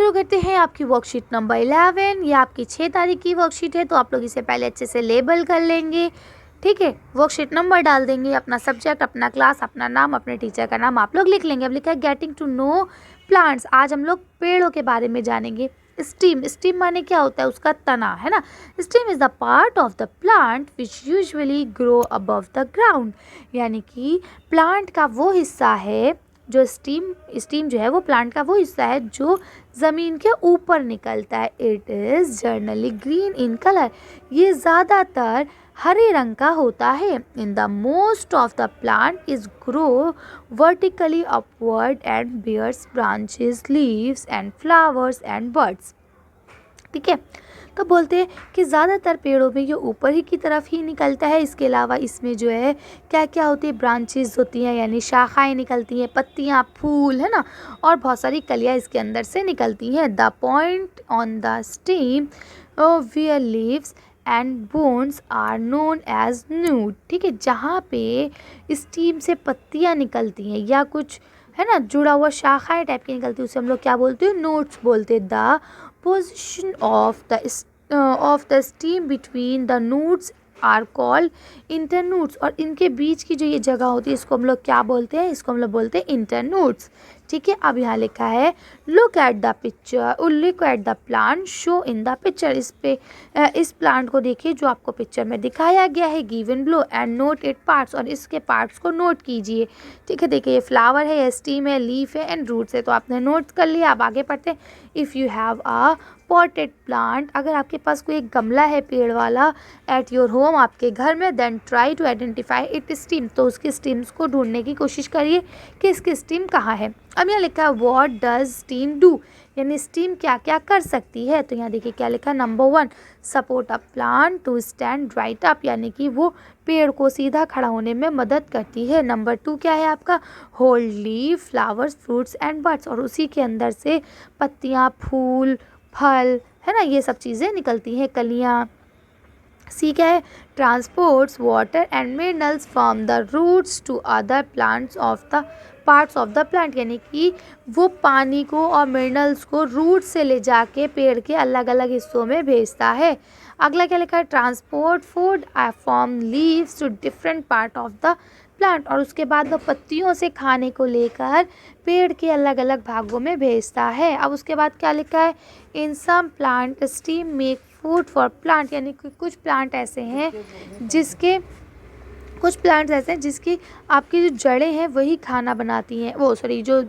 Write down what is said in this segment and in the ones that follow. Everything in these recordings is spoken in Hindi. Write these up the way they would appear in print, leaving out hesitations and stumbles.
शुरू करते हैं आपकी वर्कशीट नंबर 11। ये आपकी 6 तारीख की वर्कशीट है, तो आप लोग इसे पहले अच्छे से लेबल कर लेंगे। ठीक है, वर्कशीट नंबर डाल देंगे, अपना सब्जेक्ट, अपना क्लास, अपना नाम, अपने टीचर का नाम आप लोग लिख लेंगे। अब लिखा है गेटिंग टू नो प्लांट्स। आज हम लोग पेड़ों के बारे में जानेंगे। स्टीम, स्टीम माने क्या होता है? उसका तना, है ना। Steam is the part of the plant which usually grow above the ground. यानी कि प्लांट का वो हिस्सा है जो स्टीम जो है वो प्लांट का वो हिस्सा है जो ज़मीन के ऊपर निकलता है। It is generally green in colour. ये ज़्यादातर हरे रंग का होता है। In the most of the plant is grow vertically upward and bears branches, leaves and flowers and buds। ठीक है, तो बोलते हैं कि ज़्यादातर पेड़ों में ये ऊपर ही की तरफ ही निकलता है। इसके अलावा इसमें जो है क्या क्या होती है, ब्रांचेस होती हैं यानी शाखाएं निकलती हैं, पत्तियां, फूल, है ना, और बहुत सारी कलियां इसके अंदर से निकलती हैं। The point on the stem where leaves and bones are known as node. ठीक है, जहाँ पे स्टीम से पत्तियाँ निकलती हैं या कुछ, है ना, जुड़ा हुआ शाखाएं टाइप की निकलती है, उसे हम लोग क्या बोलते हैं? नोट्स बोलते हैं। The position of the stem between the notes are called internodes. और इनके बीच की जो ये जगह होती है इसको हम लोग क्या बोलते हैं? इसको हम लोग बोलते हैं इंटरनोड्स। ठीक है, अब यहाँ लिखा है look at the picture, look at the plant show in the picture. इस प्लांट को देखिए जो आपको पिक्चर में दिखाया गया है, given below, and note it parts, और इसके पार्ट्स को नोट कीजिए। ठीक है, देखिए ये फ्लावर है, ये स्टीम है, लीफ है एंड रूट्स है, तो आपने नोट कर लिया। अब आगे पढ़ते हैं। If you have a potted plant, अगर आपके पास कोई एक गमला है पेड़ वाला एट योर होम, आपके घर में, then try to identify it stem, तो उसकी स्टीम्स को ढूंढने की कोशिश करिए कि इसकी स्टीम कहाँ है। अब यहाँ लिखा है व्हाट डज स्टीम डू, यानी स्टीम क्या क्या कर सकती है। तो यहाँ देखिए क्या लिखा है। Number 1, support a plant to stand right up, यानी कि वो पेड़ को सीधा खड़ा होने में मदद करती है। नंबर 2 क्या है आपका? Hold leaf, flowers, fruits and birds, और उसी के अंदर से पत्तियाँ, फूल, फल, है ना, ये सब चीज़ें निकलती हैं, कलियाँ। सी क्या है? Transports water and minerals from the roots to other plants of the parts of the plant, यानी कि वो पानी को और मिनरल्स को रूट से ले जाके पेड़ के अलग अलग हिस्सों में भेजता है। अगला क्या लिखा है? Transport food from leaves to different part of the plant, और उसके बाद वो पत्तियों से खाने को लेकर पेड़ के अलग अलग भागों में भेजता है। अब उसके बाद क्या लिखा है? In some plant stem make food for plant, यानी कि कुछ प्लांट ऐसे हैं जिसकी आपकी जो जड़ें हैं वही खाना बनाती हैं, वो सॉरी जो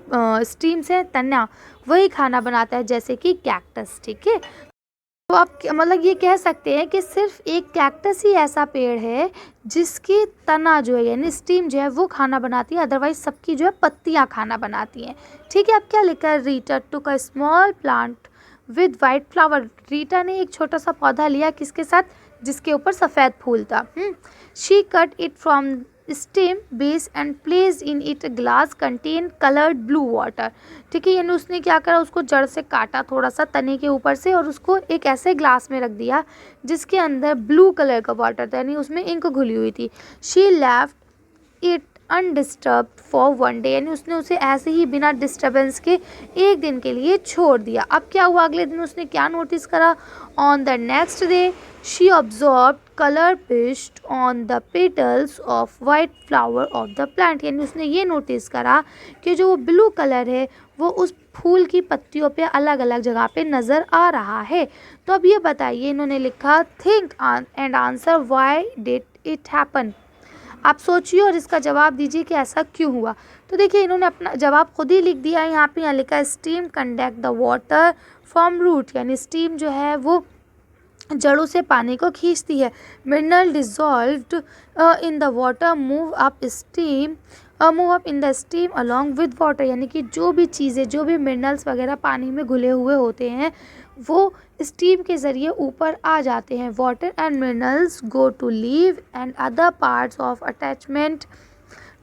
स्टीम से तना वही खाना बनाता है, जैसे कि कैक्टस। ठीक है, तो आप मतलब ये कह सकते हैं कि सिर्फ एक कैक्टस ही ऐसा पेड़ है जिसकी तना जो है यानी स्टीम जो है वो खाना बनाती है, अदरवाइज सबकी जो है पत्तियां खाना बनाती हैं। ठीक है, अब क्या लिखा है? Rita took a small plant with white flower. Rita ने एक छोटा सा पौधा लिया, किसके साथ? जिसके ऊपर सफ़ेद फूल था। She cut it from stem base and place in it glass contain coloured blue water. ठीक है, यानी उसने क्या करा? उसको जड़ से काटा थोड़ा सा तने के ऊपर से, और उसको एक ऐसे ग्लास में रख दिया जिसके अंदर ब्लू कलर का वाटर था, यानी उसमें इंक घुली हुई थी। She left it undisturbed for 1 day, यानी उसने उसे ऐसे ही बिना डिस्टर्बेंस के एक दिन के लिए छोड़ दिया। अब क्या हुआ? अगले दिन उसने क्या नोटिस करा? On the next day she observed colour paste on the petals of white flower of the plant, यानी उसने ये नोटिस करा कि जो ब्लू कलर है वो उस फूल की पत्तियों पे अलग अलग जगह पे नज़र आ रहा है। तो अब ये बताइए, इन्होंने लिखा think and answer why did it happen. आप सोचिए और इसका जवाब दीजिए कि ऐसा क्यों हुआ। तो देखिए इन्होंने अपना जवाब खुद ही लिख दिया है यहाँ पे। यहाँ लिखा है stem conduct the water from root, यानी स्टीम जो है वो जड़ों से पानी को खींचती है। Mineral dissolved in the water move up in the stem along with water, यानी कि जो भी चीज़ें, जो भी मिनरल्स वगैरह पानी में घुले हुए होते हैं वो स्टीम के ज़रिए ऊपर आ जाते हैं। Water and minerals go to leave and other parts of attachment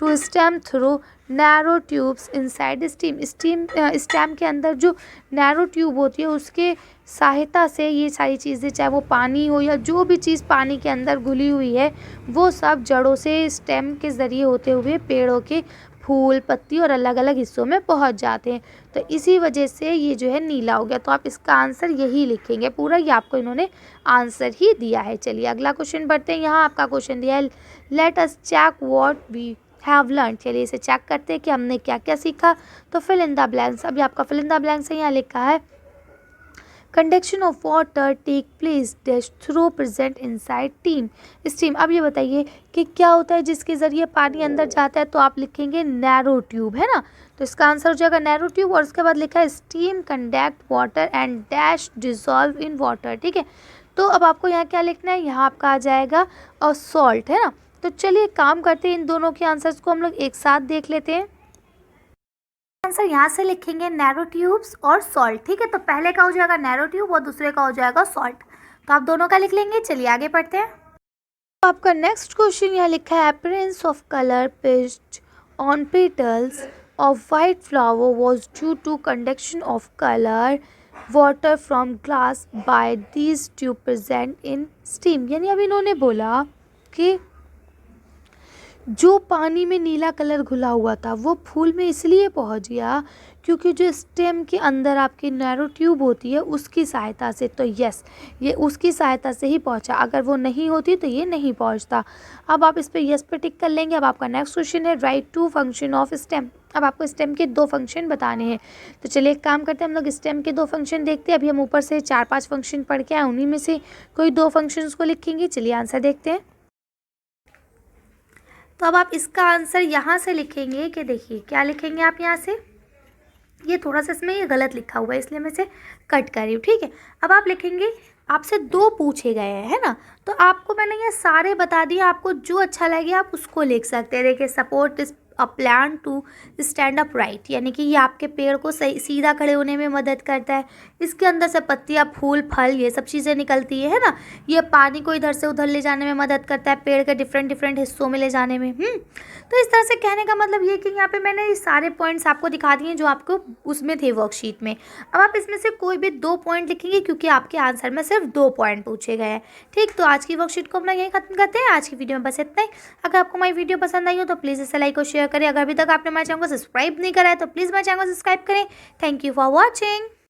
to stem through narrow tubes inside stem के अंदर जो नैरो ट्यूब होती है उसके सहायता से ये सारी चीज़ें, चाहे वो पानी हो या जो भी चीज़ पानी के अंदर घुली हुई है, वो सब जड़ों से स्टेम के ज़रिए होते हुए पेड़ों के फूल, पत्ती और अलग अलग हिस्सों में पहुंच जाते हैं। तो इसी वजह से ये जो है नीला हो गया। तो आप इसका आंसर यही लिखेंगे पूरा, ये आपको इन्होंने आंसर ही दिया है। चलिए अगला क्वेश्चन पढ़ते हैं। यहाँ आपका क्वेश्चन दिया है, let us check what we have learn. चलिए इसे चेक करते हैं कि हमने क्या क्या सीखा। तो फिल इन द ब्लैंक्स। अभी आपका फिल इन द ब्लैंक्स है, यहाँ लिखा है conduction of water take place dash through present inside team stem. अब ये बताइए कि क्या होता है जिसके ज़रिए पानी अंदर जाता है। तो आप लिखेंगे नैरो ट्यूब, है ना। तो इसका आंसर हो जाएगा नैरो ट्यूब। और उसके बाद लिखा है stem conduct water and dash dissolve in water. ठीक है, तो अब आपको यहाँ क्या लिखना है, यहाँ आपका आ जाएगा और सॉल्ट, है ना। तो चलिए काम करते हैं, इन दोनों के आंसर्स को हम लोग एक साथ देख लेते हैं। आंसर यहाँ से लिखेंगे नैरो ट्यूब्स और सॉल्ट। ठीक है, तो पहले का हो जाएगा नैरो ट्यूब और दूसरे का हो जाएगा सॉल्ट। तो आप दोनों का लिख लेंगे। चलिए आगे पढ़ते हैं। तो आपका नेक्स्ट क्वेश्चन यहाँ लिखा है, appearance of colour paste on petals of white flower was due to conduction of colour water from glass by these tube present in stem. यानी अब इन्होंने बोला कि जो पानी में नीला कलर घुला हुआ था वो फूल में इसलिए पहुंच गया क्योंकि जो स्टेम के अंदर आपकी नैरो ट्यूब होती है उसकी सहायता से। तो यस, ये उसकी सहायता से ही पहुंचा, अगर वो नहीं होती तो ये नहीं पहुंचता। अब आप इस पे यस पे टिक कर लेंगे। अब आपका नेक्स्ट क्वेश्चन है, write to function of stem. अब आपको स्टेम के 2 फंक्शन बताने हैं। तो चलिए एक काम करते हैं, हम लोग स्टेम के 2 फंक्शन देखते हैं। अभी हम ऊपर से 4-5 फंक्शन पढ़ के आए, उन्हीं में से कोई 2 फंक्शंस को लिखेंगे। चलिए आंसर देखते हैं। तो अब आप इसका आंसर यहाँ से लिखेंगे कि देखिए क्या लिखेंगे आप यहाँ से, ये थोड़ा सा इसमें ये गलत लिखा हुआ है इसलिए मैं इसे कट कर रही हूँ। ठीक है, अब आप लिखेंगे, आपसे 2 पूछे गए हैं, है ना। तो आपको मैंने ये सारे बता दिए, आपको जो अच्छा लगे आप उसको लिख सकते हैं। देखिए, support a plant to stand up right, यानी कि ये आपके पेड़ को सही सीधा खड़े होने में मदद करता है। इसके अंदर से पत्तियाँ, फूल, फल ये सब चीज़ें निकलती है ना। ये पानी को इधर से उधर ले जाने में मदद करता है, पेड़ के डिफरेंट डिफरेंट हिस्सों में ले जाने में। तो इस तरह से कहने का मतलब ये कि यहाँ पे मैंने ये सारे पॉइंट्स आपको दिखा दिए जो आपको उसमें थे वर्कशीट में। अब आप इसमें से कोई भी 2 पॉइंट लिखेंगे क्योंकि आपके आंसर में सिर्फ 2 पॉइंट पूछे गए हैं। ठीक, तो आज की वर्कशीट को अपना यहीं खत्म करते हैं। आज की वीडियो में बस इतना ही। अगर आपको हमारी वीडियो पसंद आई हो तो प्लीज़ इसे लाइक और शेयर करें। अगर अभी तक आपने हमारे चैनल को सब्सक्राइब नहीं करा है तो प्लीज़ हमारे चैनल को सब्सक्राइब करें। Thank you for watching.